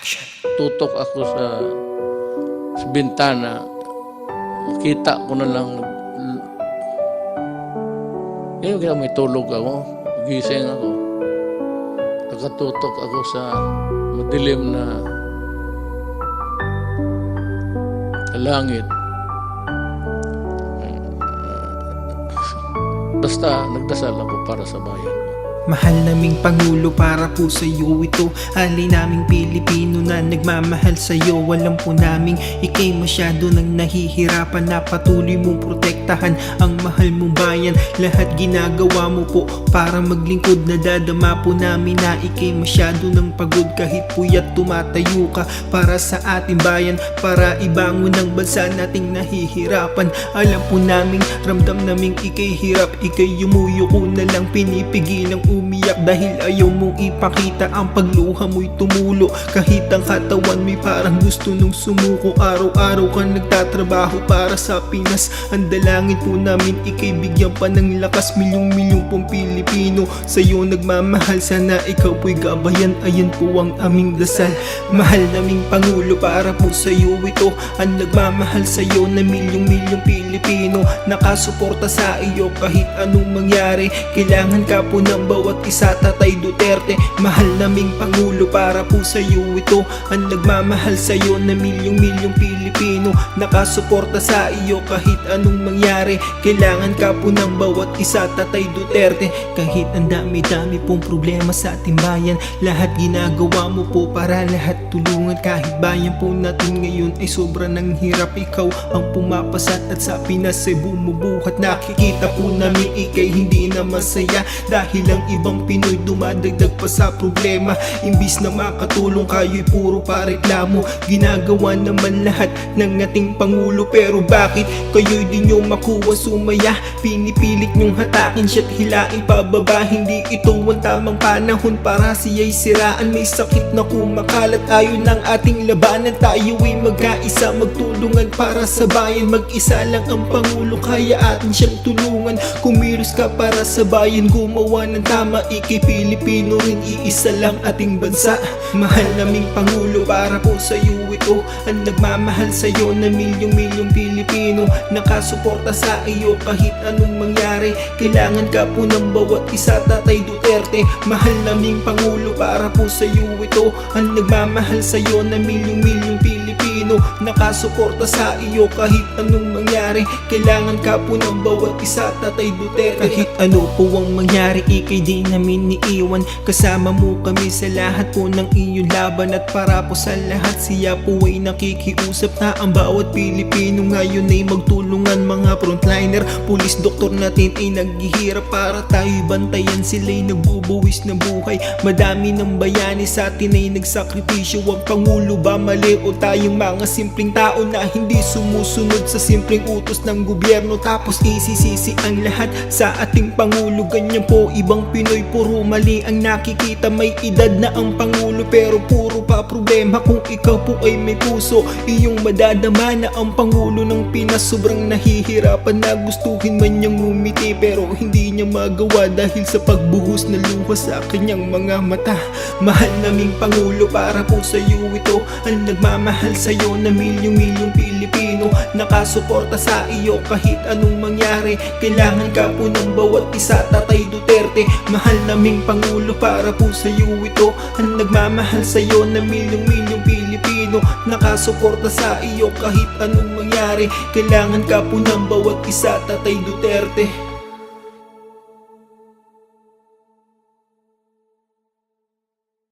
Action. Tutok ako sa bintana. Kita ko na lang. Yun kaya may tulog ako. Gising ako. Nakatutok ako sa madilim na langit. Basta nagdasal ako para sa bayan ko. Mahal naming Pangulo, para po sa iyo ito. Alay naming Pilipino na nagmamahal sa iyo. Alam po naming ikay masyado nang nahihirapan na patuloy mong protektahan ang mahal mong bayan. Lahat ginagawa mo po para maglingkod. Nadadama po namin na ikay masyado nang pagod. Kahit puyat tumatayo ka para sa ating bayan, para ibangon ang bansa nating nahihirapan. Alam po naming ramdam naming ikay hirap. Ikay yumuyo ko na lang pinipigilang umiyak dahil ayaw mong ipakita ang pagluha mo'y tumulo. Kahit ang katawan mo'y parang gusto nung sumuko. Araw-araw ka nagtatrabaho para sa Pinas. Ang dalangin po namin ikay bigyan pa ng lakas. Milyong-milyong pong Pilipino sa'yo nagmamahal. Sana ikaw po'y gabayan. Ayan po ang aming dasal. Mahal naming Pangulo, para po sa'yo ito. Ang nagmamahal sa'yo na milyong-milyong Pilipino nakasuporta sa iyo kahit anong mangyari. Kailangan ka po ng bawat isa, Tatay Duterte. Mahal naming Pangulo, para po sa iyo ito. Ang nagmamahal sa iyo na milyong-milyong Pilipino nakasuporta sa iyo kahit anong mangyari. Kailangan ka po ng bawat isa, Tatay Duterte. Kahit ang dami-dami pong problema sa ating bayan, lahat ginagawa mo po para lahat tulungan. Kahit bayan po natin ngayon ay sobra ng hirap, ikaw ang pumapasat at sa Pinas ay bumubuhat. Nakikita po namin ikay hindi na masaya dahil ang ibang Pinoy dumadagdag pa sa problema. Imbis na makatulong kayo'y puro pareklamo. Ginagawa naman lahat ng ating Pangulo, pero bakit kayo'y di nyo makuha sumaya? Pinipilit nyong hatakin siya't hilain pababa. Hindi ito ang tamang panahon para siya'y siraan. May sakit na kumakalat, ayaw ng ating labanan. Tayo ay magkaisa, magtulungan para sa bayan. Mag-isa lang ang Pangulo, kaya atin siyang tulungan. Kumilos ka para sa bayan, gumawa ng tama. Ikay Pilipino rin, iisa lang ating bansa. Mahal naming Pangulo, para po sa iyo ito. Ang nagmamahal sa iyo na milyong-milyong Pilipino nakasuporta sa iyo kahit anong mangyari. Kailangan ka po ng bawat isa, Tatay Duterte. Mahal naming Pangulo, para po sa iyo ito. Ang nagmamahal sa iyo na milyong-milyong Pilipino nakasuporta sa iyo kahit anong mangyari. Kailangan ka po ng bawat isa, Tatay Duterte. Kahit ano po ang mangyari, ikay di namin niiwan. Kasama mo kami sa lahat po ng iyong laban. At para po sa lahat, siya po ay nakikiusap na ang bawat Pilipino ngayon ay magtulungan. Mga frontliner, pulis, doktor natin ay naghihirap para tayo'y bantayan. Sila'y nagbubuwis ng buhay. Madami ng bayani sa atin ay nagsakripisyo. Ang Pangulo ba mali o tayong mga simpleng tao na hindi sumusunod sa simpleng utos ng gobyerno? Tapos isisisi ang lahat sa ating Pangulo. Ganyan po ibang Pinoy, puro mali ang nakikita. May edad na ang Pangulo pero puro pa problema. Kung ikaw po ay may puso, iyong madadama na ang Pangulo ng Pinas sobrang nahihirapan na gustuhin man niyang umiti pero hindi niya magawa dahil sa pagbuhos na luha sa kanyang mga mata. Mahal naming Pangulo, para po sa iyo ito. Ang nagmamahal sa iyo na milyong-milyong Pilipino nakasuporta sa iyo kahit anong mangyari. Kailangan ka po ng bawat isa, Tatay Duterte. Mahal naming Pangulo, para po sa iyo ito. Ang nagmamahal sa iyo na milyong-milyong Pilipino nakasuporta sa iyo kahit anong mangyari. Kailangan ka po ng bawat isa, Tatay Duterte.